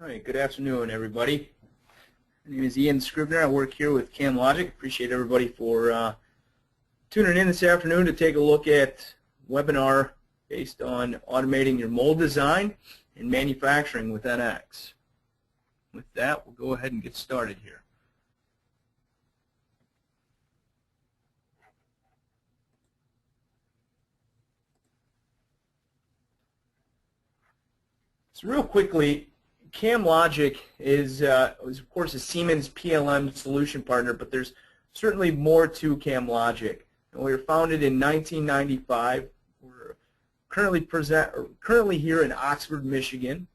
Hi, good afternoon, everybody. My name is Ian Scribner. I work here with CamLogic. Appreciate everybody for tuning in this afternoon to take a look at a webinar based on automating your mold design and manufacturing with NX. With that, we'll go ahead and get started here. So real quickly, CamLogic is of course a Siemens PLM solution partner, but there's certainly more to CamLogic. And we were founded in 1995. We're currently here in Oxford, Michigan,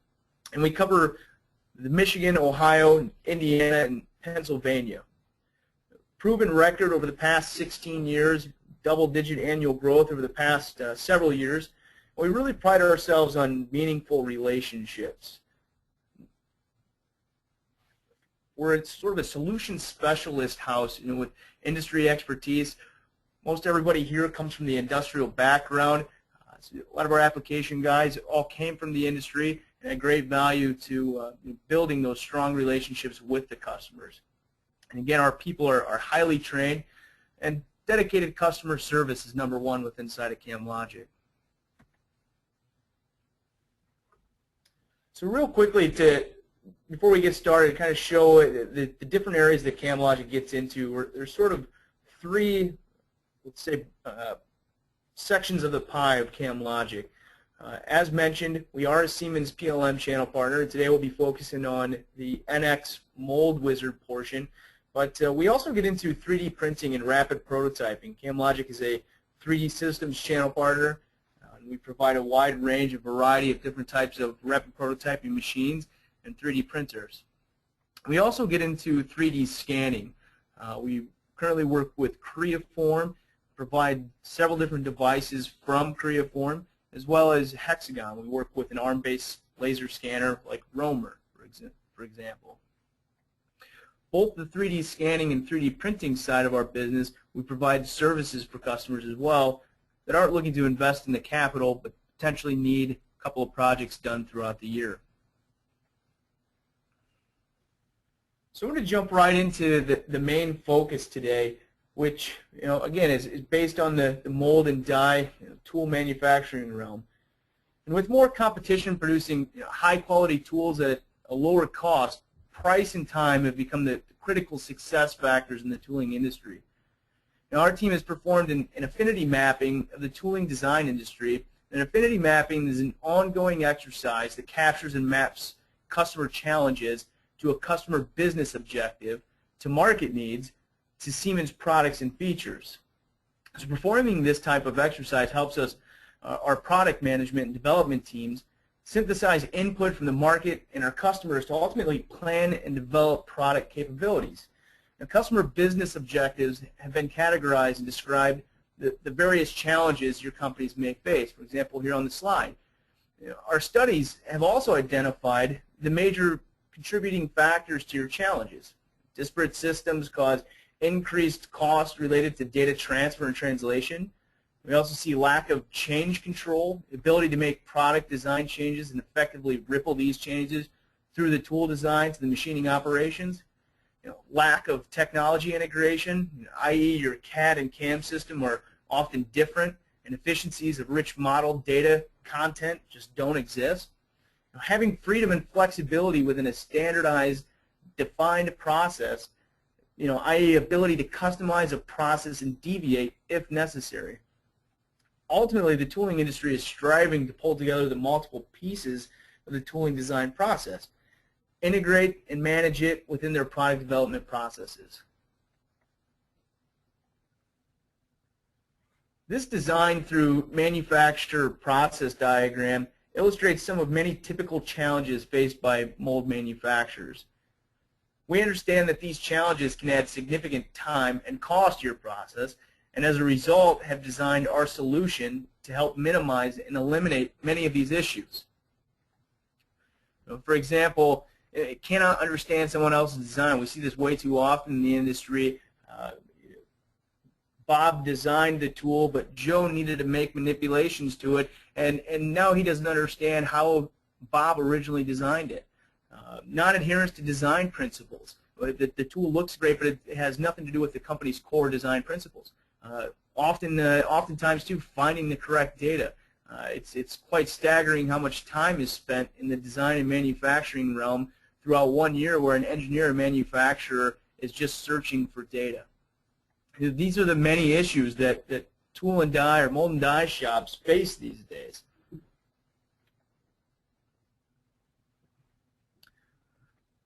and we cover the Michigan, Ohio, Indiana, and Pennsylvania. Proven record over the past 16 years, double-digit annual growth over the past several years. We really pride ourselves on meaningful relationships. We're sort of a solution specialist house, with industry expertise. Most everybody here comes from the industrial background. So a lot of our application guys all came from the industry and add great value to building those strong relationships with the customers. And again, our people are highly trained, and dedicated customer service is number one with inside of CamLogic. So real quickly, before we get started, kind of show the different areas that CamLogic gets into. There's sort of three, let's say, sections of the pie of CamLogic. As mentioned, we are a Siemens PLM channel partner. Today we'll be focusing on the NX Mold Wizard portion, but we also get into 3D printing and rapid prototyping. CamLogic is a 3D systems channel partner. We provide a wide range, a variety of different types of rapid prototyping machines and 3D printers. We also get into 3D scanning. We currently work with Creaform, provide several different devices from Creaform, as well as Hexagon. We work with an ARM-based laser scanner like Romer, for example. Both the 3D scanning and 3D printing side of our business, we provide services for customers as well that aren't looking to invest in the capital but potentially need a couple of projects done throughout the year. So I'm going to jump right into the main focus today, which again is based on the mold and die tool manufacturing realm. And with more competition producing high quality tools at a lower cost, price and time have become the critical success factors in the tooling industry. Now, our team has performed an affinity mapping of the tooling design industry. And affinity mapping is an ongoing exercise that captures and maps customer challenges to a customer business objective, to market needs, to Siemens products and features. So performing this type of exercise helps us, our product management and development teams, synthesize input from the market and our customers to ultimately plan and develop product capabilities. Now, customer business objectives have been categorized and described the various challenges your companies may face. For example, here on the slide, our studies have also identified the major contributing factors to your challenges. Disparate systems cause increased costs related to data transfer and translation. We also see lack of change control, the ability to make product design changes and effectively ripple these changes through the tool design to the machining operations. Lack of technology integration, i.e. your CAD and CAM system are often different, and efficiencies of rich model data content just don't exist. Having freedom and flexibility within a standardized, defined process, i.e. ability to customize a process and deviate if necessary. Ultimately, the tooling industry is striving to pull together the multiple pieces of the tooling design process, integrate and manage it within their product development processes. This design through manufacturer process diagram illustrates some of many typical challenges faced by mold manufacturers. We understand that these challenges can add significant time and cost to your process, and as a result have designed our solution to help minimize and eliminate many of these issues. For example, it cannot understand someone else's design. We see this way too often in the industry. Bob designed the tool, but Joe needed to make manipulations to it, and now he doesn't understand how Bob originally designed it. Non-adherence to design principles. The tool looks great, but it has nothing to do with the company's core design principles. Oftentimes, too, finding the correct data. It's quite staggering how much time is spent in the design and manufacturing realm throughout 1 year where an engineer or manufacturer is just searching for data. These are the many issues that tool and die or mold and die shops face these days.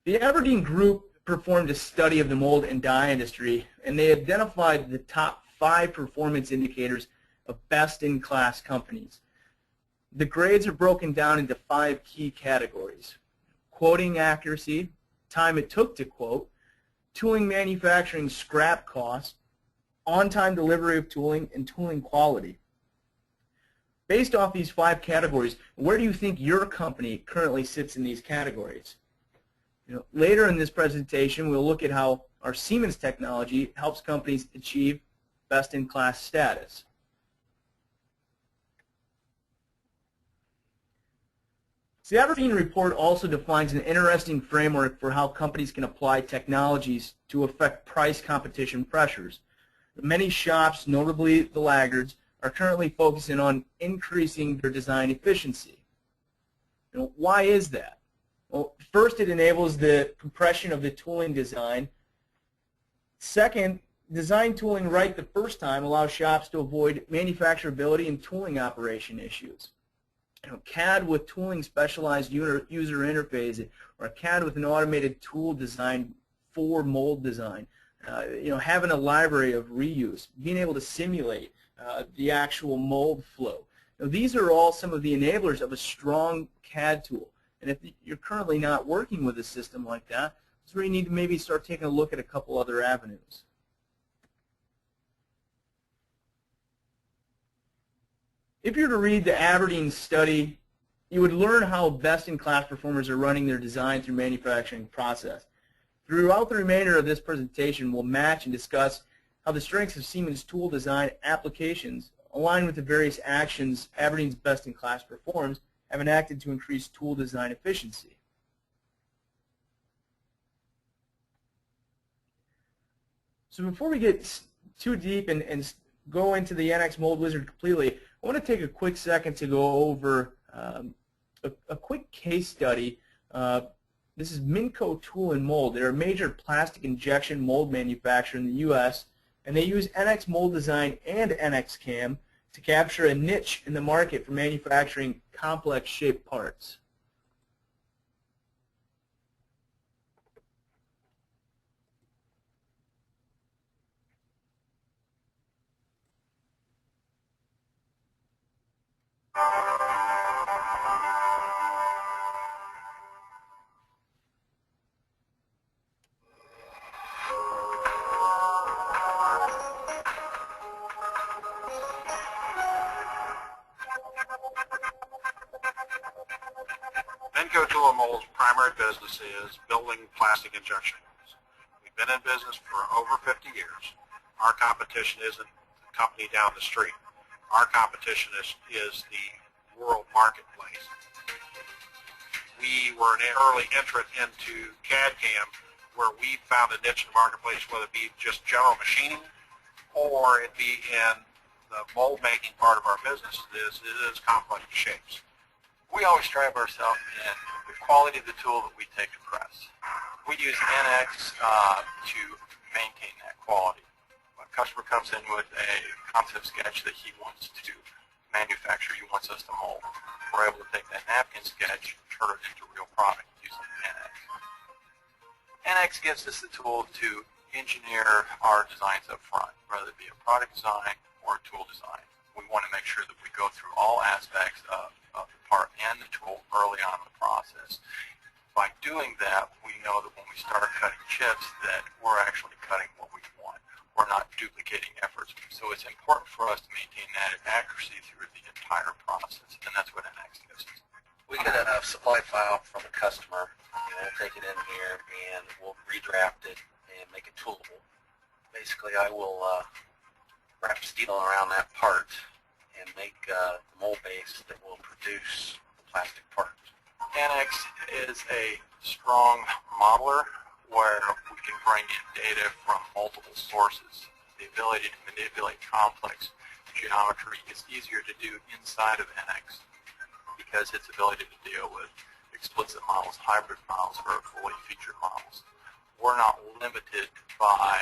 The Aberdeen Group performed a study of the mold and die industry, and they identified the top 5 performance indicators of best-in-class companies. The grades are broken down into 5 key categories: quoting accuracy, time it took to quote, tooling manufacturing scrap cost, on-time delivery of tooling, and tooling quality. Based off these 5 categories, where do you think your company currently sits in these categories? Later in this presentation, we'll look at how our Siemens technology helps companies achieve best-in-class status. The Aberdeen report also defines an interesting framework for how companies can apply technologies to affect price competition pressures. Many shops, notably the laggards, are currently focusing on increasing their design efficiency. Why is that? Well, first, it enables the compression of the tooling design. Second, design tooling right the first time allows shops to avoid manufacturability and tooling operation issues. CAD with tooling specialized user interface, or CAD with an automated tool design for mold design. Having a library of reuse, being able to simulate the actual mold flow. These are all some of the enablers of a strong CAD tool. And if you're currently not working with a system like that, that's where you need to maybe start taking a look at a couple other avenues. If you were to read the Aberdeen study, you would learn how best-in-class performers are running their design through manufacturing process. Throughout the remainder of this presentation, we'll match and discuss how the strengths of Siemens tool design applications align with the various actions Aberdeen's best-in-class performs have enacted to increase tool design efficiency. So before we get too deep and go into the NX Mold Wizard completely, I want to take a quick second to go over a quick case study. This is Minco Tool and Mold. They're a major plastic injection mold manufacturer in the U.S., and they use NX Mold Design and NX Cam to capture a niche in the market for manufacturing complex shaped parts. Minco Tool and Mold's primary business is building plastic injection molds. We've been in business for over 50 years. Our competition isn't the company down the street. Our competition is the world marketplace. We were an early entrant into CAD/CAM, where we found a niche in the marketplace, whether it be just general machining or it be in the mold making part of our business. It is complex shapes. We always strive ourselves in the quality of the tool that we take to press. We use NX to maintain that quality. When a customer comes in with a concept sketch that he wants to manufacture, he wants us to mold, we're able to take that napkin sketch and turn it into real product using NX. NX gives us the tool to engineer our designs up front, whether it be a product design or a tool design. We want to make sure that we go through all aspects of the part and the tool early on in the process. By doing that, we know that when we start cutting chips that we're actually cutting what we want. We're not duplicating efforts. So it's important for us to maintain that accuracy through the entire process, and that's what NX gives us. We get a supply file from a customer, and we'll take it in here and we'll redraft it and make it toolable. Basically, I will wrap steel around that part and make the mold base that will produce the plastic part. NX is a strong modeler where we can bring in data from multiple sources. The ability to manipulate complex geometry is easier to do inside of NX because its ability to deal with explicit models, hybrid models, or fully featured models. We're not limited by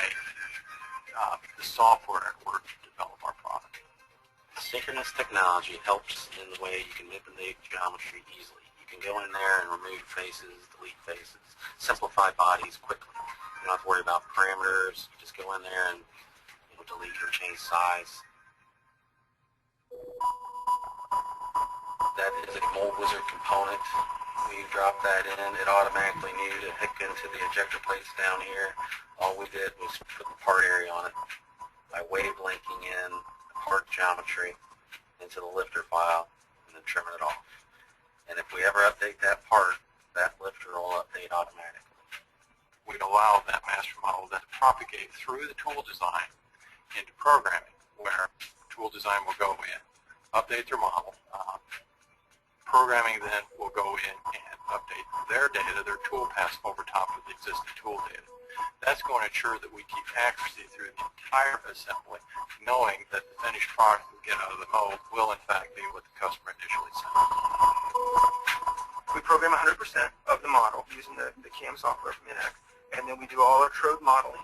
the software in order to develop our product. Synchronous technology helps in the way you can manipulate geometry easily. You can go in there and remove faces, delete faces, simplify bodies quickly. You don't have to worry about parameters. You just go in there and delete or change size. That is a Mold Wizard component. When you drop that in, it automatically knew to hook into the ejector plates down here. All we did was put the part area on it by wave linking in the part geometry into the lifter file and then trimming it off. And if we ever update that part, that lifter will update automatically. We allow that master model then to propagate through the tool design into programming, where tool design will go in, update their model. Programming then will go in and update their data, their tool paths over top of the existing tool data. That's going to ensure that we keep accuracy through the entire assembly, knowing that the finished product we get out of the mold will in fact be what the customer initially sent. We program 100% of the model using the CAM software from NX, and then we do all our trode modeling,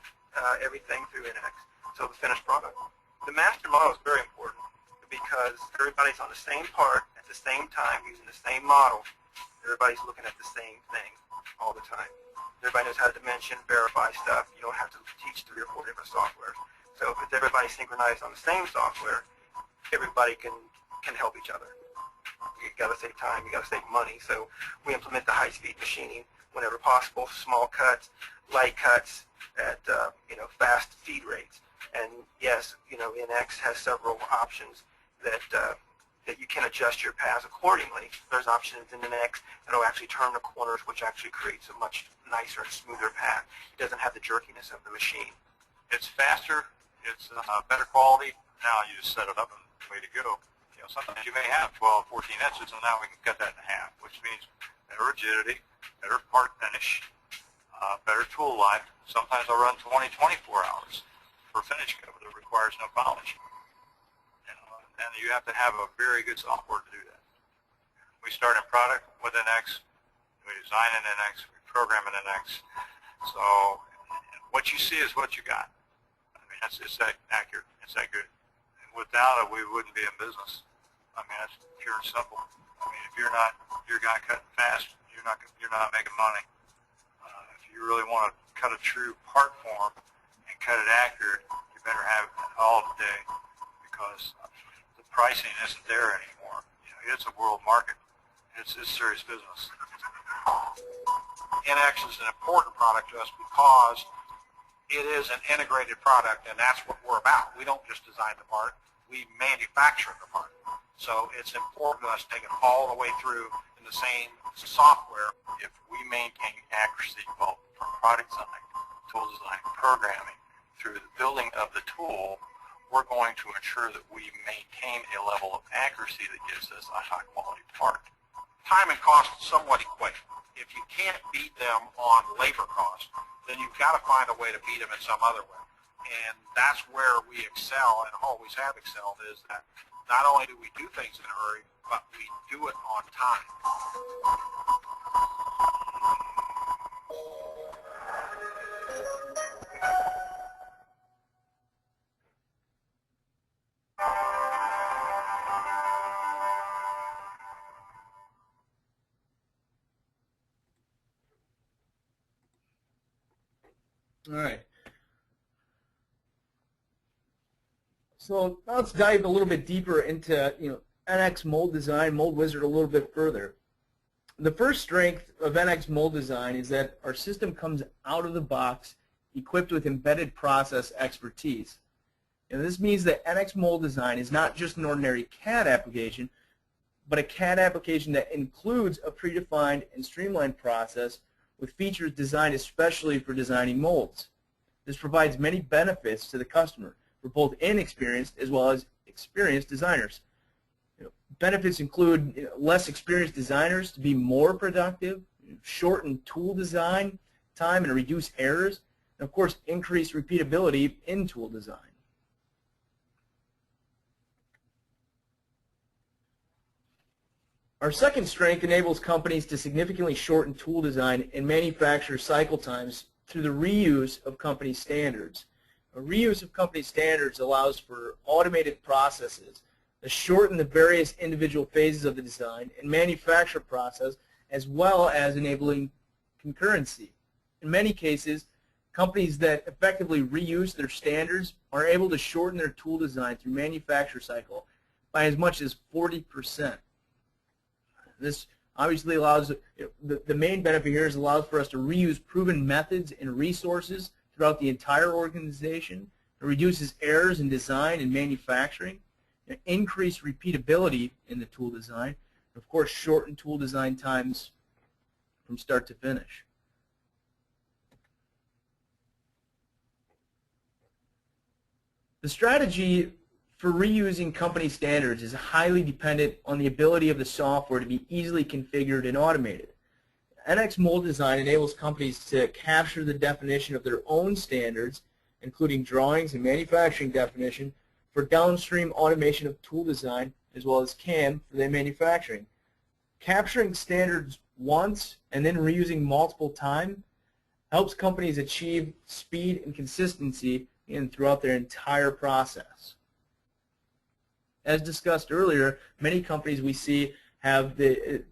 everything through NX, so the finished product. The master model is very important because everybody's on the same part at the same time using the same model. Everybody's looking at the same thing all the time. Everybody knows how to dimension, verify stuff. You don't have to teach 3 or 4 different softwares. So if it's everybody synchronized on the same software, everybody can help each other. You got to save time, you got to save money. So we implement the high-speed machining whenever possible, small cuts, light cuts at fast feed rates. And yes, NX has several options that you can adjust your paths accordingly. There's options in NX that will actually turn the corners, which actually creates a much nicer and smoother path. It doesn't have the jerkiness of the machine. It's faster, it's better quality. Now you just set it up and way to go. Sometimes you may have 12, 14 inches, and now we can cut that in half, which means better rigidity, better part finish, better tool life. Sometimes I'll run 20, 24 hours for finish cover that requires no polish. And you have to have a very good software to do that. We start in product with NX, we design in NX, we program in NX. So what you see is what you got. I mean, it's that accurate, it's that good. And without it, we wouldn't be in business. I mean, that's pure and simple. I mean, if you're not your guy cutting fast, you're not making money. If you really want to cut a true part form and cut it accurate, you better have it all today, because the pricing isn't there anymore. It's a world market. It's serious business. NX is an important product to us because it is an integrated product, and that's what we're about. We don't just design the part, we manufacture the part. So it's important to us to take it all the way through in the same software. If we maintain accuracy both from product design, tool design, programming, through the building of the tool, we're going to ensure that we maintain a level of accuracy that gives us a high-quality part. Time and cost somewhat equate. If you can't beat them on labor cost, then you've got to find a way to beat them in some other way. And that's where we excel and always have excelled, is that not only do we do things in a hurry, but we do it on time. All right. So now let's dive a little bit deeper into NX mold design, Mold Wizard a little bit further. The first strength of NX mold design is that our system comes out of the box equipped with embedded process expertise. And this means that NX mold design is not just an ordinary CAD application, but a CAD application that includes a predefined and streamlined process with features designed especially for designing molds. This provides many benefits to the customer for both inexperienced as well as experienced designers. Benefits include less experienced designers to be more productive, shorten tool design time and reduce errors, and of course increase repeatability in tool design. Our second strength enables companies to significantly shorten tool design and manufacture cycle times through the reuse of company standards. A reuse of company standards allows for automated processes that shorten the various individual phases of the design and manufacture process, as well as enabling concurrency. In many cases, companies that effectively reuse their standards are able to shorten their tool design through manufacture cycle by as much as 40%. This obviously allows, the main benefit here is it allows for us to reuse proven methods and resources throughout the entire organization. It reduces errors in design and manufacturing, increase repeatability in the tool design, and of course shorten tool design times from start to finish. The strategy for reusing company standards is highly dependent on the ability of the software to be easily configured and automated. NX Mold Design enables companies to capture the definition of their own standards, including drawings and manufacturing definition, for downstream automation of tool design, as well as CAM for their manufacturing. Capturing standards once and then reusing multiple times helps companies achieve speed and consistency throughout their entire process. As discussed earlier, many companies we see have the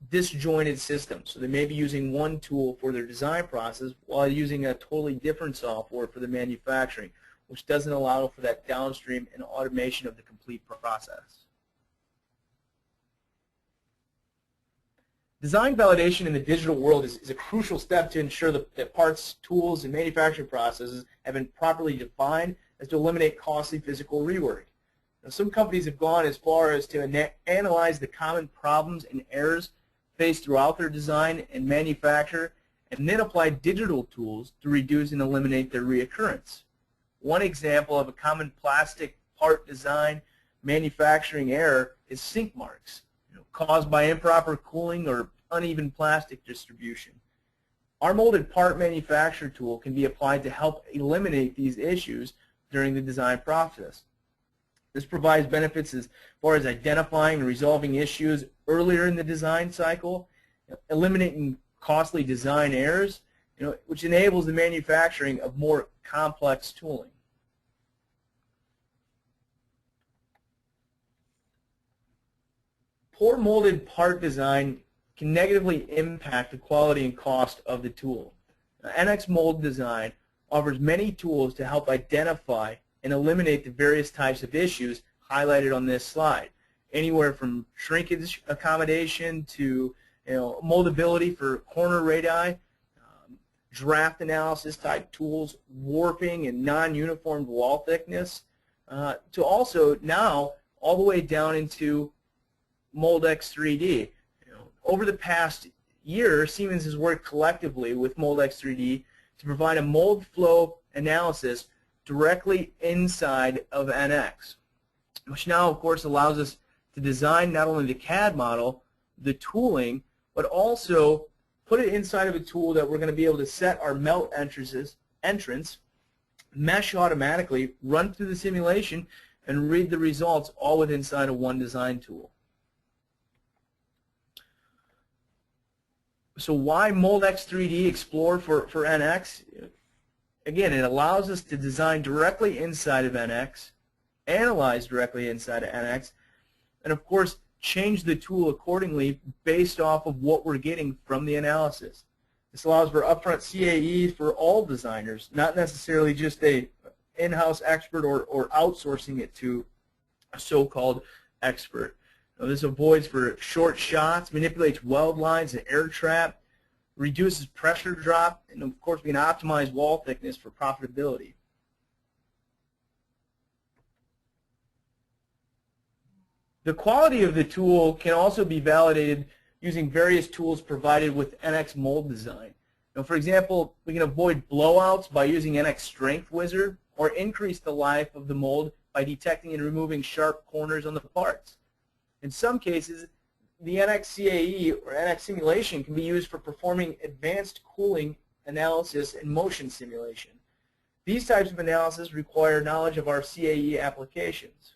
disjointed systems. So they may be using one tool for their design process while using a totally different software for the manufacturing, which doesn't allow for that downstream and automation of the complete process. Design validation in the digital world is a crucial step to ensure that parts, tools, and manufacturing processes have been properly defined as to eliminate costly physical rework. Now, some companies have gone as far as to analyze the common problems and errors faced throughout their design and manufacture, and then apply digital tools to reduce and eliminate their reoccurrence. One example of a common plastic part design manufacturing error is sink marks, caused by improper cooling or uneven plastic distribution. Our molded part manufacture tool can be applied to help eliminate these issues during the design process. This provides benefits as far as identifying and resolving issues earlier in the design cycle, eliminating costly design errors, which enables the manufacturing of more complex tooling. Poor molded part design can negatively impact the quality and cost of the tool. NX Mold Design offers many tools to help identify and eliminate the various types of issues highlighted on this slide, anywhere from shrinkage accommodation to moldability for corner radii, draft analysis type tools, warping and non-uniform wall thickness, to also now all the way down into Mold-X 3D. Over the past year, Siemens has worked collectively with Mold-X 3D to provide a mold flow analysis directly inside of NX, which now, of course, allows us to design not only the CAD model, the tooling, but also put it inside of a tool that we're going to be able to set our melt entrance, mesh automatically, run through the simulation, and read the results all within inside of one design tool. So why Mold-X 3D Explore for NX? Again, it allows us to design directly inside of NX, analyze directly inside of NX, and of course change the tool accordingly based off of what we're getting from the analysis. This allows for upfront CAE for all designers, not necessarily just a in-house expert or outsourcing it to a so-called expert. Now, this avoids for short shots, manipulates weld lines and air trap, reduces pressure drop, and of course we can optimize wall thickness for profitability. The quality of the tool can also be validated using various tools provided with NX Mold Design. Now, for example, we can avoid blowouts by using NX Strength Wizard, or increase the life of the mold by detecting and removing sharp corners on the parts. In some cases, the NX CAE or NX simulation can be used for performing advanced cooling analysis and motion simulation. These types of analysis require knowledge of our CAE applications.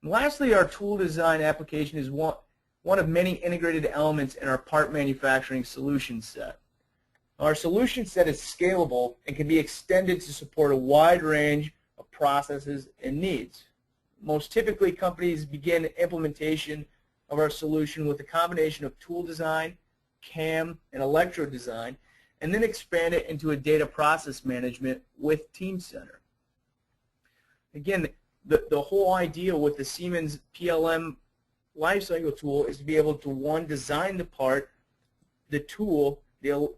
And lastly, our tool design application is one of many integrated elements in our part manufacturing solution set. Our solution set is scalable and can be extended to support a wide range of processes and needs. Most typically, companies begin implementation of our solution with a combination of tool design, CAM, and electrode design, and then expand it into a data process management with Teamcenter. Again, the whole idea with the Siemens PLM lifecycle tool is to be able to, one, design the part, the tool, the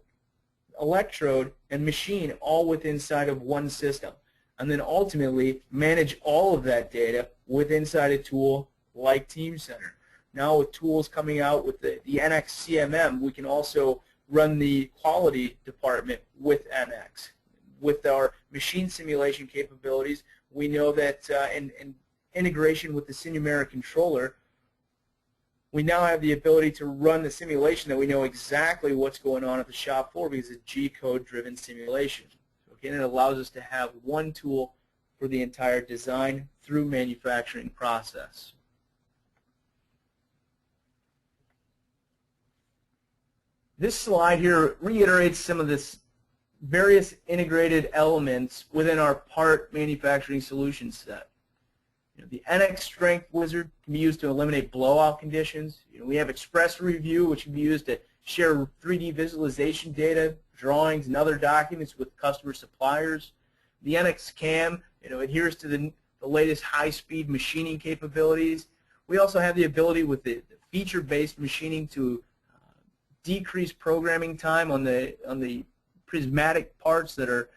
electrode, and machine all within inside of one system, and then ultimately manage all of that data with inside a tool like Teamcenter. Now with tools coming out with the NX CMM, we can also run the quality department with NX. With our machine simulation capabilities, we know that in integration with the Sinumeric controller, we now have the ability to run the simulation that we know exactly what's going on at the shop floor because it's G-code driven simulation. So again, it allows us to have one tool for the entire design through manufacturing process. This slide here reiterates some of this various integrated elements within our part manufacturing solution set. The NX Strength Wizard can be used to eliminate blowout conditions. We have Express Review, which can be used to share 3D visualization data, drawings, and other documents with customer suppliers. The NX CAM adheres to the latest high-speed machining capabilities. We also have the ability with the feature-based machining to decrease programming time on the prismatic parts that are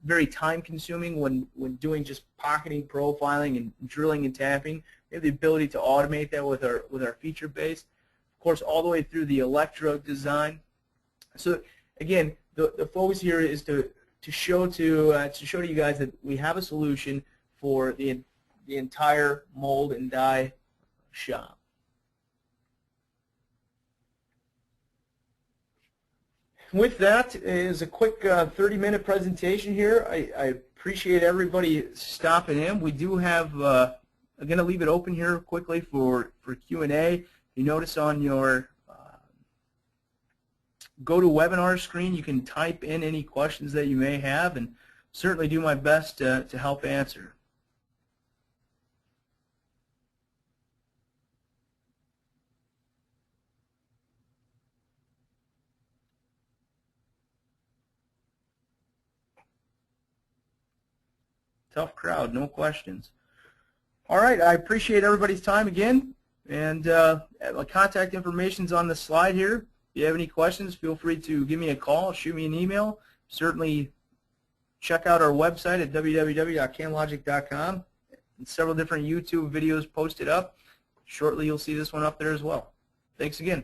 very time-consuming when doing just pocketing, profiling, and drilling and tapping. We have the ability to automate that with our feature base. Of course, all the way through the electrode design. So again, the focus here is to show to you guys that we have a solution for the entire mold and die shop. With that is a quick 30-minute presentation here. I appreciate everybody stopping in. We do have, I'm going to leave it open here quickly for Q&A. You notice on your GoToWebinar screen you can type in any questions that you may have, and certainly do my best to help answer. Tough crowd, no questions. All right, I appreciate everybody's time again, and my contact information is on the slide here. If you have any questions, feel free to give me a call, shoot me an email. Certainly check out our website at www.camlogic.com, and several different YouTube videos posted up. Shortly you'll see this one up there as well. Thanks again.